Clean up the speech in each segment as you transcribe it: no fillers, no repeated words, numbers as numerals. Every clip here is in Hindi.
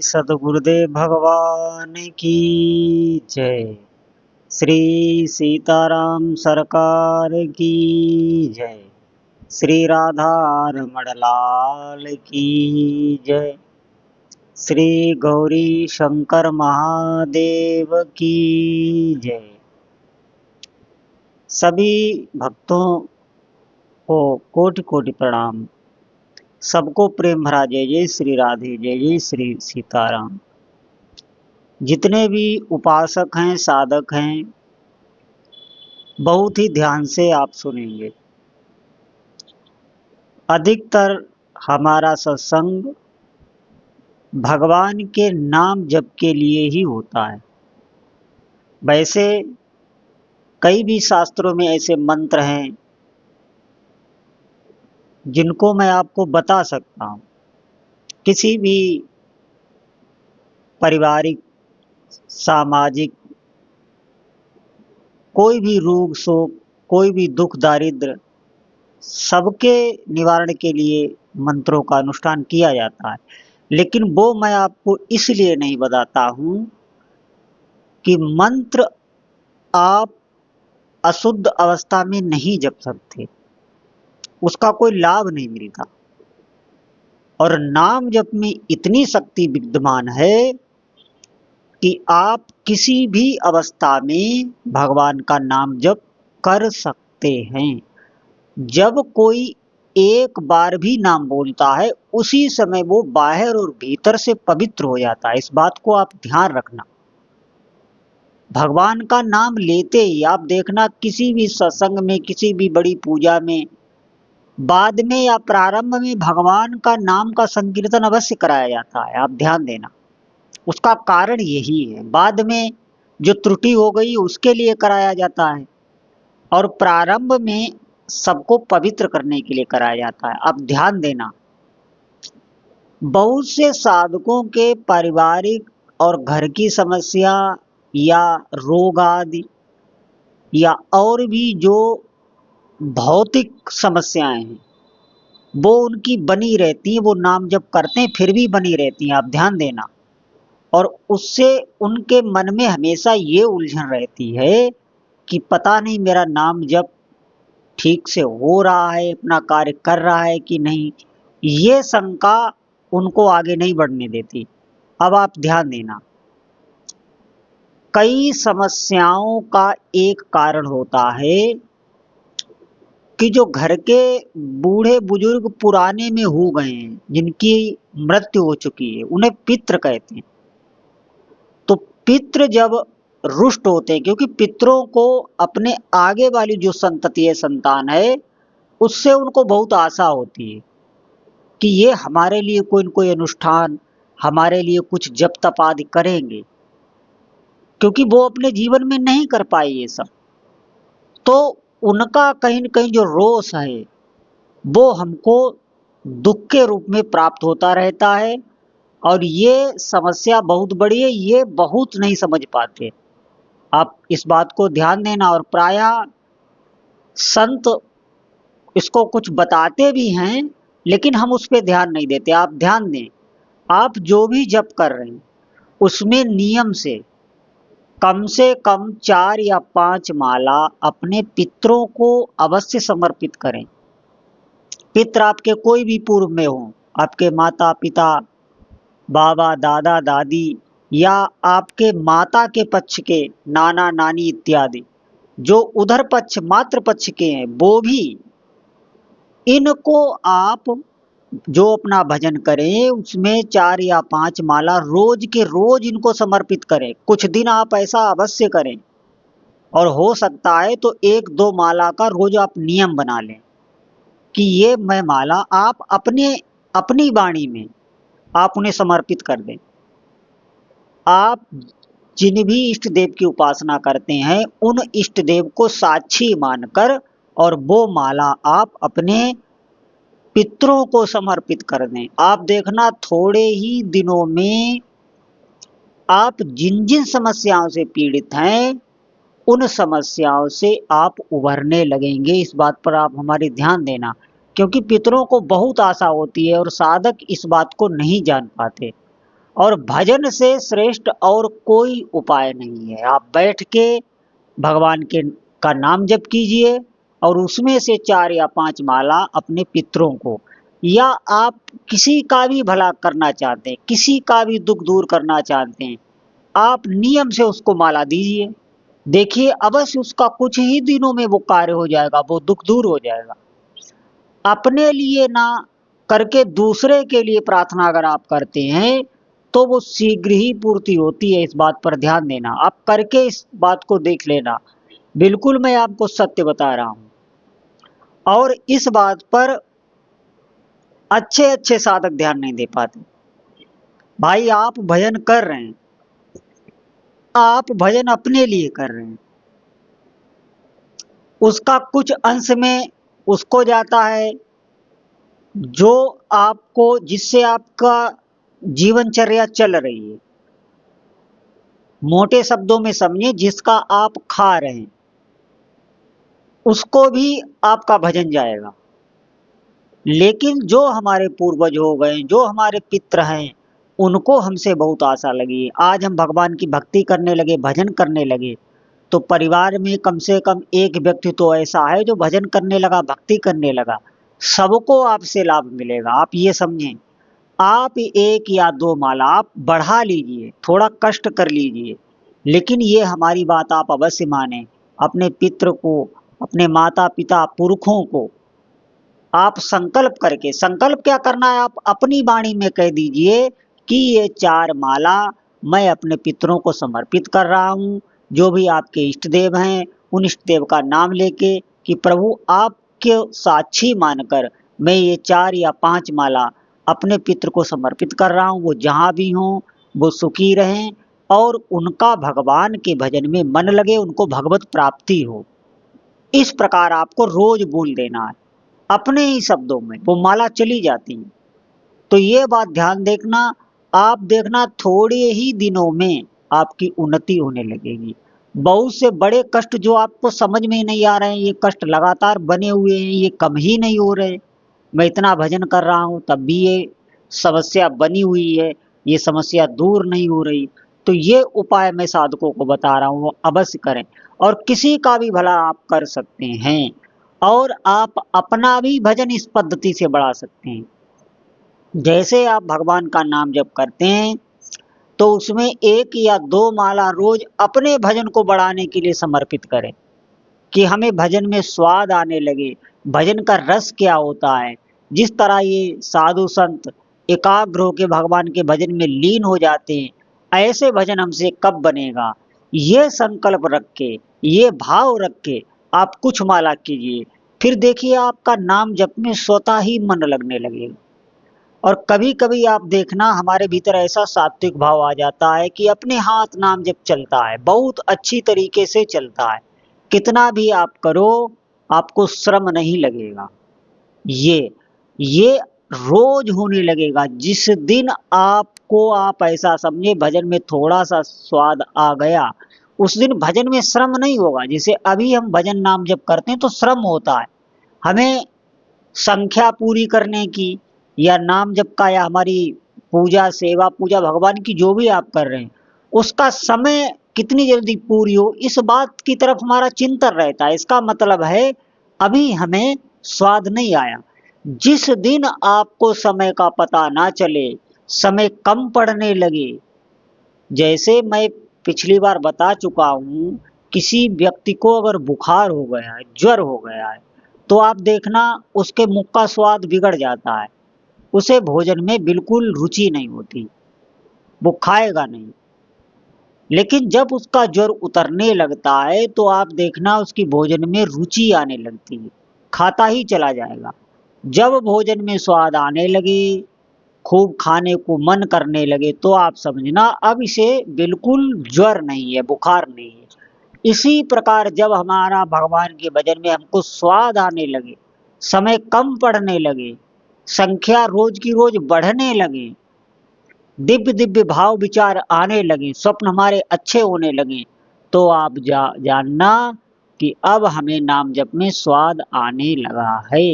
सदगुरुदेव भगवान की जय। श्री सीताराम सरकार की जय। श्री राधा रमण लाल की जय। श्री गौरी शंकर महादेव की जय। सभी भक्तों को कोटि कोटि प्रणाम। सबको प्रेम भरा जय जय श्री राधे, जय जय श्री सीताराम। जितने भी उपासक हैं, साधक हैं, बहुत ही ध्यान से आप सुनेंगे। अधिकतर हमारा सत्संग भगवान के नाम जप के लिए ही होता है। वैसे कई भी शास्त्रों में ऐसे मंत्र हैं जिनको मैं आपको बता सकता हूँ। किसी भी पारिवारिक, सामाजिक, कोई भी रोग शोक, कोई भी दुख दारिद्र, सबके निवारण के लिए मंत्रों का अनुष्ठान किया जाता है। लेकिन वो मैं आपको इसलिए नहीं बताता हूँ कि मंत्र आप अशुद्ध अवस्था में नहीं जप सकते, उसका कोई लाभ नहीं मिलता। और नाम जप में इतनी शक्ति विद्यमान है कि आप किसी भी अवस्था में भगवान का नाम जप कर सकते हैं। जब कोई एक बार भी नाम बोलता है उसी समय वो बाहर और भीतर से पवित्र हो जाता है। इस बात को आप ध्यान रखना। भगवान का नाम लेते ही आप देखना, किसी भी सत्संग में, किसी भी बड़ी पूजा में, बाद में या प्रारंभ में भगवान का नाम का संकीर्तन अवश्य कराया जाता है। आप ध्यान देना, उसका कारण यही है। बाद में जो त्रुटि हो गई उसके लिए कराया जाता है, और प्रारंभ में सबको पवित्र करने के लिए कराया जाता है। अब ध्यान देना, बहुत से साधकों के पारिवारिक और घर की समस्या या रोग आदि या और भी जो भौतिक समस्याएं हैं वो उनकी बनी रहती हैं। वो नाम जप करते हैं फिर भी बनी रहती हैं। आप ध्यान देना, और उससे उनके मन में हमेशा ये उलझन रहती है कि पता नहीं मेरा नाम जप ठीक से हो रहा है, अपना कार्य कर रहा है कि नहीं। ये शंका उनको आगे नहीं बढ़ने देती। अब आप ध्यान देना, कई समस्याओं का एक कारण होता है कि जो घर के बूढ़े बुजुर्ग पुराने में हो गए हैं, जिनकी मृत्यु हो चुकी है, उन्हें पितृ कहते हैं। तो पितृ जब रुष्ट होते हैं, क्योंकि पितरों को अपने आगे वाली जो संतति है, संतान है, उससे उनको बहुत आशा होती है कि ये हमारे लिए कोई न कोई अनुष्ठान, हमारे लिए कुछ जप तप आदि करेंगे, क्योंकि वो अपने जीवन में नहीं कर पाए ये सब। तो उनका कहीं न कहीं जो रोष है वो हमको दुख के रूप में प्राप्त होता रहता है। और ये समस्या बहुत बड़ी है, ये बहुत नहीं समझ पाते। आप इस बात को ध्यान देना। और प्रायः संत इसको कुछ बताते भी हैं, लेकिन हम उस पर ध्यान नहीं देते। आप ध्यान दें, आप जो भी जप कर रहे हैं उसमें नियम से कम 4 या 5 माला अपने पितरों को अवश्य समर्पित करें। पितर आपके कोई भी पूर्व में हो, आपके माता पिता, बाबा दादा दादी, या आपके माता के पक्ष के नाना नानी इत्यादि, जो उधर पक्ष मातृ पक्ष के हैं, वो भी इनको आप जो अपना भजन करें उसमें 4 या 5 माला रोज के रोज इनको समर्पित करें। कुछ दिन आप ऐसा अवश्य करें, और हो सकता है तो 1-2 माला का रोज आप नियम बना लें कि ये मैं माला आप अपनी वाणी में आप उन्हें समर्पित कर दें। आप जिन भी इष्ट देव की उपासना करते हैं उन इष्ट देव को साक्षी मानकर और वो माला आप अपने पितरों को समर्पित कर दें। आप देखना, थोड़े ही दिनों में आप जिन जिन समस्याओं से पीड़ित हैं उन समस्याओं से आप उभरने लगेंगे। इस बात पर आप हमारी ध्यान देना, क्योंकि पितरों को बहुत आशा होती है और साधक इस बात को नहीं जान पाते। और भजन से श्रेष्ठ और कोई उपाय नहीं है। आप बैठ के भगवान के का नाम जप कीजिए और उसमें से 4 या 5 माला अपने पितरों को, या आप किसी का भी भला करना चाहते हैं, किसी का भी दुख दूर करना चाहते हैं, आप नियम से उसको माला दीजिए। देखिए अवश्य उसका कुछ ही दिनों में वो कार्य हो जाएगा, वो दुख दूर हो जाएगा। अपने लिए ना करके दूसरे के लिए प्रार्थना अगर आप करते हैं तो वो शीघ्र ही पूर्ति होती है। इस बात पर ध्यान देना, आप करके इस बात को देख लेना। बिल्कुल मैं आपको सत्य बता रहा हूं। और इस बात पर अच्छे अच्छे साधक ध्यान नहीं दे पाते। भाई आप भजन कर रहे हैं, आप भजन अपने लिए कर रहे हैं, उसका कुछ अंश में उसको जाता है जो आपको, जिससे आपका जीवनचर्या चल रही है। मोटे शब्दों में समझिए, जिसका आप खा रहे हैं उसको भी आपका भजन जाएगा। लेकिन जो हमारे पूर्वज हो गए, जो हमारे पित्र हैं, उनको हमसे बहुत आशा लगी। आज हम भगवान की भक्ति करने लगे, भजन करने लगे, तो परिवार में कम से कम एक व्यक्ति तो ऐसा है जो भजन करने लगा, भक्ति करने लगा। सबको आपसे लाभ मिलेगा, आप ये समझें। आप 1 या 2 माला आप बढ़ा लीजिए, थोड़ा कष्ट कर लीजिए, लेकिन ये हमारी बात आप अवश्य माने। अपने पितृ को, अपने माता पिता पुरखों को आप संकल्प करके, संकल्प क्या करना है, आप अपनी वाणी में कह दीजिए कि ये 4 माला मैं अपने पितरों को समर्पित कर रहा हूँ। जो भी आपके इष्ट देव हैं, उन इष्ट देव का नाम लेके कि प्रभु आपके साक्षी मानकर मैं ये 4 या 5 माला अपने पितृ को समर्पित कर रहा हूँ। वो जहाँ भी हों वो सुखी रहें और उनका भगवान के भजन में मन लगे, उनको भगवत प्राप्ति हो। इस प्रकार आपको रोज बोल देना है, अपने ही शब्दों में वो माला चली जाती है। तो ये बात ध्यान देखना, आप देखना थोड़े ही दिनों में आपकी उन्नति होने लगेगी। बहुत से बड़े कष्ट जो आपको समझ में नहीं आ रहे हैं, ये कष्ट लगातार बने हुए हैं, ये कम ही नहीं हो रहे। मैं इतना भजन कर रहा हूँ तब भी ये समस्या बनी हुई है, ये समस्या दूर नहीं हो रही। तो ये उपाय मैं साधकों को बता रहा हूँ, वो अवश्य करें। और किसी का भी भला आप कर सकते हैं और आप अपना भी भजन इस पद्धति से बढ़ा सकते हैं। जैसे आप भगवान का नाम जप करते हैं तो उसमें 1 या 2 माला रोज अपने भजन को बढ़ाने के लिए समर्पित करें कि हमें भजन में स्वाद आने लगे, भजन का रस क्या होता है। जिस तरह ये साधु संत एकाग्र होकर भगवान के भजन में लीन हो जाते हैं, ऐसे भजन हमसे कब बनेगा। ये संकल्प रख के, ये भाव रख के आप कुछ माला कीजिए, फिर देखिए आपका नाम जप में स्वतः ही मन लगने लगेगा। और कभी कभी आप देखना हमारे भीतर ऐसा सात्विक भाव आ जाता है कि अपने हाथ नाम जब चलता है, बहुत अच्छी तरीके से चलता है, कितना भी आप करो आपको श्रम नहीं लगेगा। ये रोज होने लगेगा। जिस दिन आपको, आप ऐसा समझे, भजन में थोड़ा सा स्वाद आ गया, उस दिन भजन में श्रम नहीं होगा। जैसे अभी हम भजन नाम जब करते हैं तो श्रम होता है हमें, संख्या पूरी करने की या नाम जप का, या हमारी पूजा सेवा, पूजा भगवान की जो भी आप कर रहे हैं, उसका समय कितनी जल्दी पूरी हो, इस बात की तरफ हमारा चिंतन रहता है। इसका मतलब है अभी हमें स्वाद नहीं आया। जिस दिन आपको समय का पता ना चले, समय कम पड़ने लगे, जैसे मैं पिछली बार बता चुका हूँ, किसी व्यक्ति को अगर बुखार हो गया है, ज्वर हो गया है, तो आप देखना उसके मुख का स्वाद बिगड़ जाता है, उसे भोजन में बिल्कुल रुचि नहीं होती, वो खाएगा नहीं। लेकिन जब उसका ज्वर उतरने लगता है तो आप देखना उसकी भोजन में रुचि आने लगती है, खाता ही चला जाएगा। जब भोजन में स्वाद आने लगे, खूब खाने को मन करने लगे, तो आप समझना अब इसे बिल्कुल ज्वर नहीं है, बुखार नहीं है। इसी प्रकार जब हमारा भगवान के भजन में हमको स्वाद आने लगे, समय कम पड़ने लगे, संख्या रोज की रोज बढ़ने लगे, दिव्य दिव्य भाव विचार आने लगे, स्वप्न हमारे अच्छे होने लगे, तो आप जानना कि अब हमें नाम जप में स्वाद आने लगा है।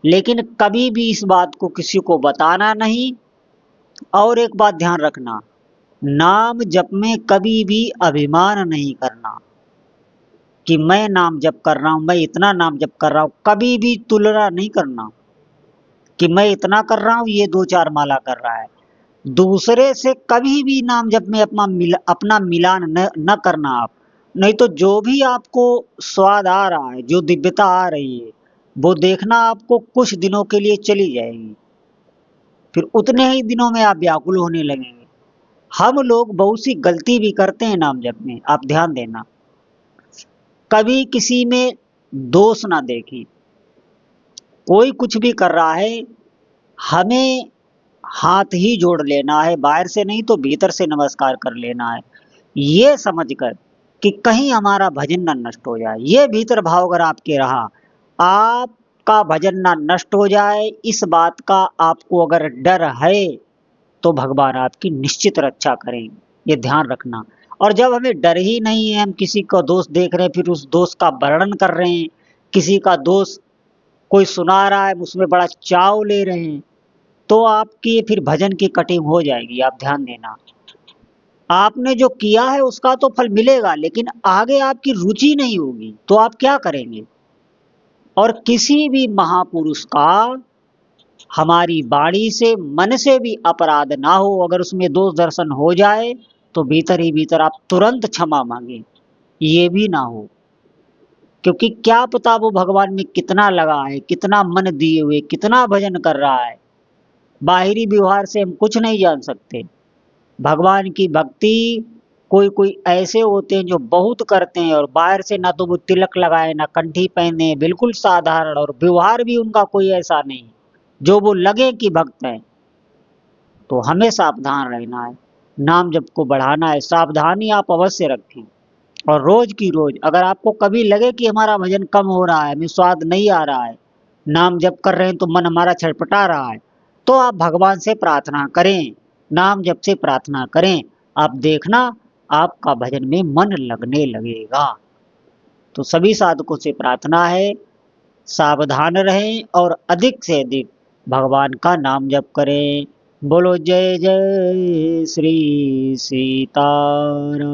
लेकिन कभी भी इस बात को किसी को बताना नहीं, और एक बात ध्यान रखना, नाम जप में कभी भी अभिमान नहीं करना कि मैं नाम जप कर रहा हूं, मैं इतना नाम जप कर रहा हूं। कभी भी तुलना नहीं करना कि मैं इतना कर रहा हूं, ये 2-4 माला कर रहा है। दूसरे से कभी भी नाम जप में अपना मिलान न करना आप। नहीं तो जो भी आपको स्वाद आ रहा है, जो दिव्यता आ रही है, वो देखना आपको कुछ दिनों के लिए चली जाएगी, फिर उतने ही दिनों में आप व्याकुल होने लगेंगे। हम लोग बहुत सी गलती भी करते हैं नाम जप में, आप ध्यान देना। कभी किसी में दोष ना देखी, कोई कुछ भी कर रहा है, हमें हाथ ही जोड़ लेना है, बाहर से नहीं तो भीतर से नमस्कार कर लेना है, ये समझकर कि कहीं हमारा भजन ना नष्ट हो जाए। ये भीतर भाव अगर आपके रहा, आपका भजन ना नष्ट हो जाए, इस बात का आपको अगर डर है, तो भगवान आपकी निश्चित रक्षा करेंगे, ये ध्यान रखना। और जब हमें डर ही नहीं है, हम किसी का दोष देख रहे हैं, फिर उस दोष का वर्णन कर रहे हैं, किसी का दोष कोई सुना रहा है, उसमें बड़ा चाव ले रहे हैं, तो आपकी फिर भजन की कटिंग हो जाएगी। आप ध्यान देना, आपने जो किया है उसका तो फल मिलेगा, लेकिन आगे आपकी रुचि नहीं होगी, तो आप क्या करेंगे। और किसी भी महापुरुष का हमारी वाणी से मन से भी अपराध ना हो, अगर उसमें दोष दर्शन हो जाए तो भीतर ही भीतर आप तुरंत क्षमा मांगे, ये भी ना हो। क्योंकि क्या पता वो भगवान में कितना लगा है, कितना मन दिए हुए, कितना भजन कर रहा है। बाहरी व्यवहार से हम कुछ नहीं जान सकते। भगवान की भक्ति कोई कोई ऐसे होते हैं जो बहुत करते हैं, और बाहर से ना तो वो तिलक लगाए, ना कंठी पहने, बिल्कुल साधारण, और व्यवहार भी उनका कोई ऐसा नहीं जो वो लगे कि भक्त है। तो हमें सावधान रहना है, नाम जप को बढ़ाना है, सावधानी आप अवश्य रखें। और रोज की रोज अगर आपको कभी लगे कि हमारा भजन कम हो रहा है, हमें स्वाद नहीं आ रहा है, नाम जप कर रहे हैं तो मन हमारा छटपटा रहा है, तो आप भगवान से प्रार्थना करें, नाम जप से प्रार्थना करें। आप देखना आपका भजन में मन लगने लगेगा। तो सभी साधकों से प्रार्थना है, सावधान रहें और अधिक से अधिक भगवान का नाम जप करें। बोलो जय जय श्री सीताराम।